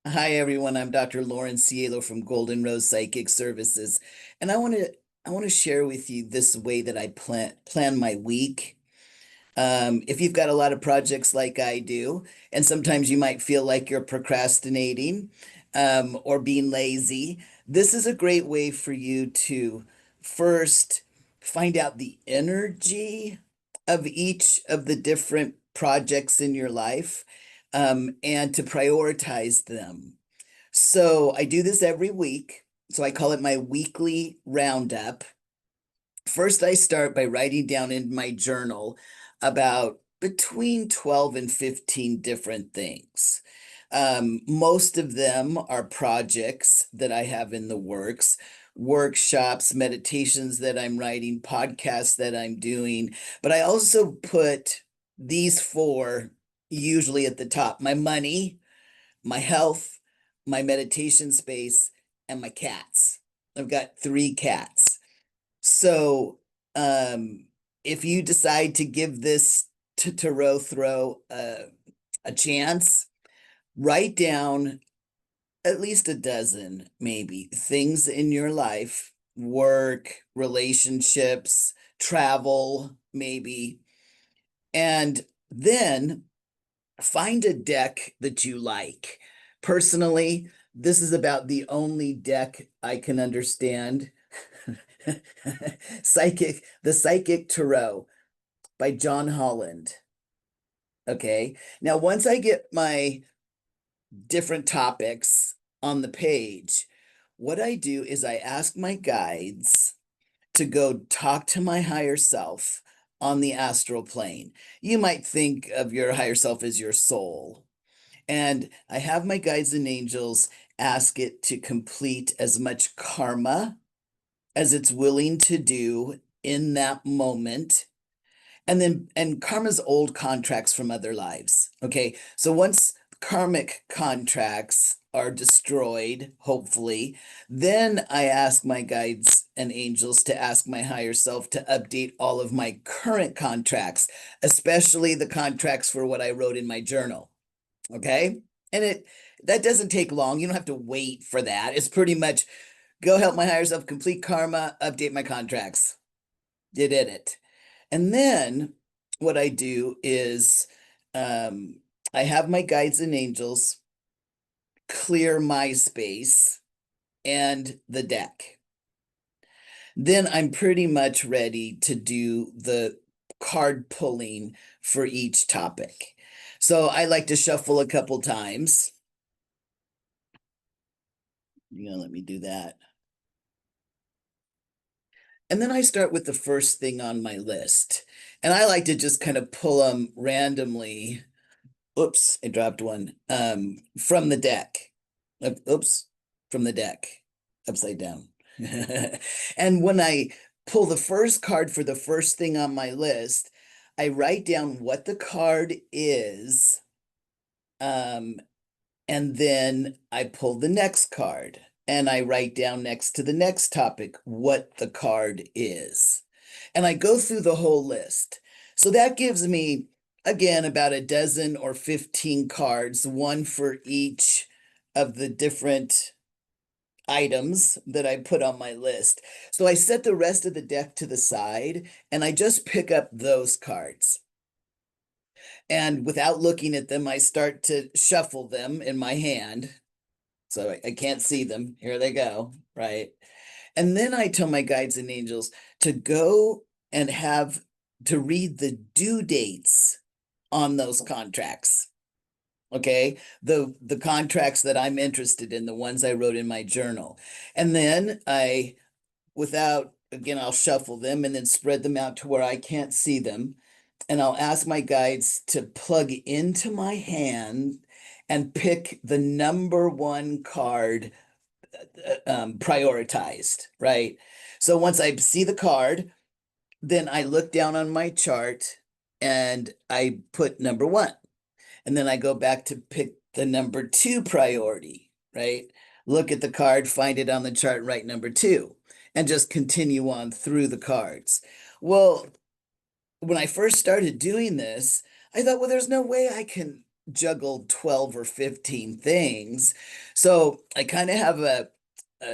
Hi everyone, I'm Dr. Loren Cielo from Golden Rose Psychic Services, and I want to share with you this way that I plan my week. If you've got a lot of projects like I do, and sometimes you might feel like you're procrastinating or being lazy, this is a great way for you to first find out the energy of each of the different projects in your life and to prioritize them. So I do this every week. So I call it my weekly roundup. First, I start by writing down in my journal about between 12 and 15 different things. Most of them are projects that I have in the works, workshops, meditations that I'm writing, podcasts that I'm doing. But I also put these four usually at the top: my money, my health, my meditation space, and my cats. I've got three cats. So, if you decide to give this to Tarot Throw a chance, write down at least a dozen, maybe, things in your life, work, relationships, travel, maybe, and then find a deck that you like. Personally, this is about the only deck I can understand. The Psychic Tarot by John Holland. Okay. Now, once I get my different topics on the page, what I do is I ask my guides to go talk to my higher self on the astral plane. You might think of your higher self as your soul. And I have my guides and angels ask it to complete as much karma as it's willing to do in that moment. And karma's old contracts from other lives. Okay. So once karmic contracts are destroyed, hopefully, then I ask my guides and angels to ask my higher self to update all of my current contracts, especially the contracts for what I wrote in my journal. Okay. And that doesn't take long. You don't have to wait for that. It's pretty much go help my higher self complete karma, update my contracts. You did it. And then what I do is um, I have my guides and angels clear my space and the deck. Then I'm pretty much ready to do the card pulling for each topic. So I like to shuffle a couple times. You're gonna let me do that. And then I start with the first thing on my list. And I like to just kind of pull them randomly. Oops, I dropped one. From the deck. Oops, from the deck. Upside down. And when I pull the first card for the first thing on my list, I write down what the card is. Um, and then I pull the next card and I write down next to the next topic what the card is. And I go through the whole list. So that gives me, again, about a dozen or 15 cards, one for each of the different items that I put on my list. So I set the rest of the deck to the side and I just pick up those cards. And without looking at them, I start to shuffle them in my hand. So I can't see them. Here they go, right? And then I tell my guides and angels to go and have to read the due dates on those contracts. Okay, the contracts that I'm interested in, the ones I wrote in my journal. And then without, again, I'll shuffle them and then spread them out to where I can't see them. And I'll ask my guides to plug into my hand and pick the number one card prioritized, right? So once I see the card, then I look down on my chart and I put number one. And then I go back to pick the number two priority, right? Look at the card, find it on the chart, write number two, and just continue on through the cards. Well, when I first started doing this, I thought, well, there's no way I can juggle 12 or 15 things. So I kind of have a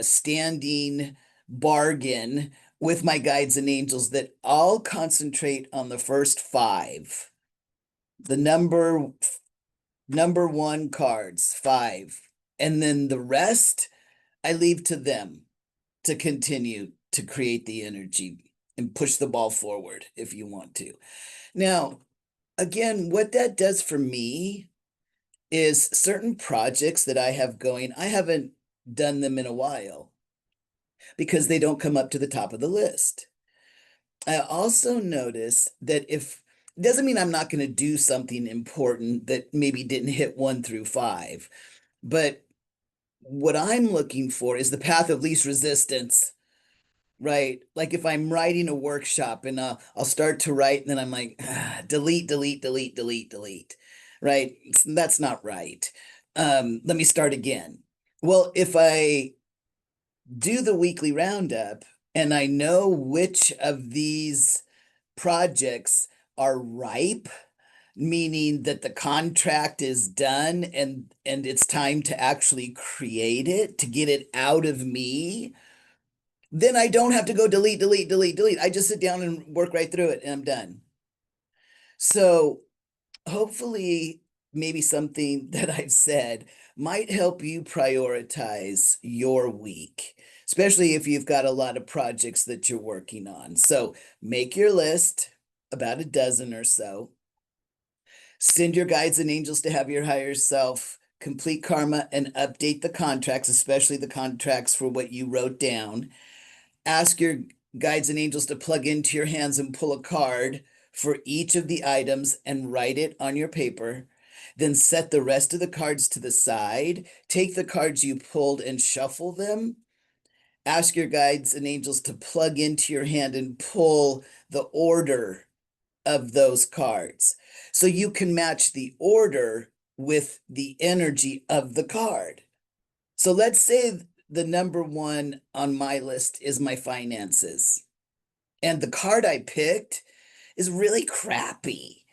standing bargain with my guides and angels that I'll concentrate on the first five, the number one cards, five. And then the rest I leave to them to continue to create the energy and push the ball forward if you want to. Now, again, what that does for me is certain projects that I have going, I haven't done them in a while because they don't come up to the top of the list. I also notice that if it doesn't mean I'm not going to do something important that maybe didn't hit one through five, but what I'm looking for is the path of least resistance, right? Like if I'm writing a workshop and I'll start to write and then I'm like, delete, delete, delete, delete, delete, right? That's not right. Let me start again. Well, if I do the weekly roundup and I know which of these projects are ripe, meaning that the contract is done and it's time to actually create it, to get it out of me, then I don't have to go delete, delete, delete, delete. I just sit down and work right through it and I'm done. So hopefully, maybe something that I've said might help you prioritize your week, especially if you've got a lot of projects that you're working on. So make your list, about a dozen or so. Send your guides and angels to have your higher self complete karma and update the contracts, especially the contracts for what you wrote down. Ask your guides and angels to plug into your hands and pull a card for each of the items and write it on your paper. Then set the rest of the cards to the side. Take the cards you pulled and shuffle them. Ask your guides and angels to plug into your hand and pull the order of those cards. So you can match the order with the energy of the card. So let's say the number one on my list is my finances. And the card I picked is really crappy,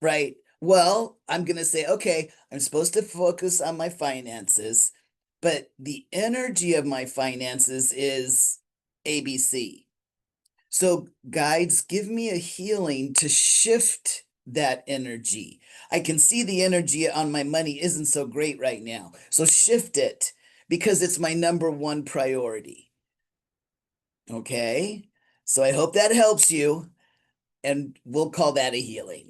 right? Well, I'm going to say, okay, I'm supposed to focus on my finances, but the energy of my finances is ABC. So, guides, give me a healing to shift that energy. I can see the energy on my money isn't so great right now. So, shift it because it's my number one priority. Okay. So, I hope that helps you, and we'll call that a healing.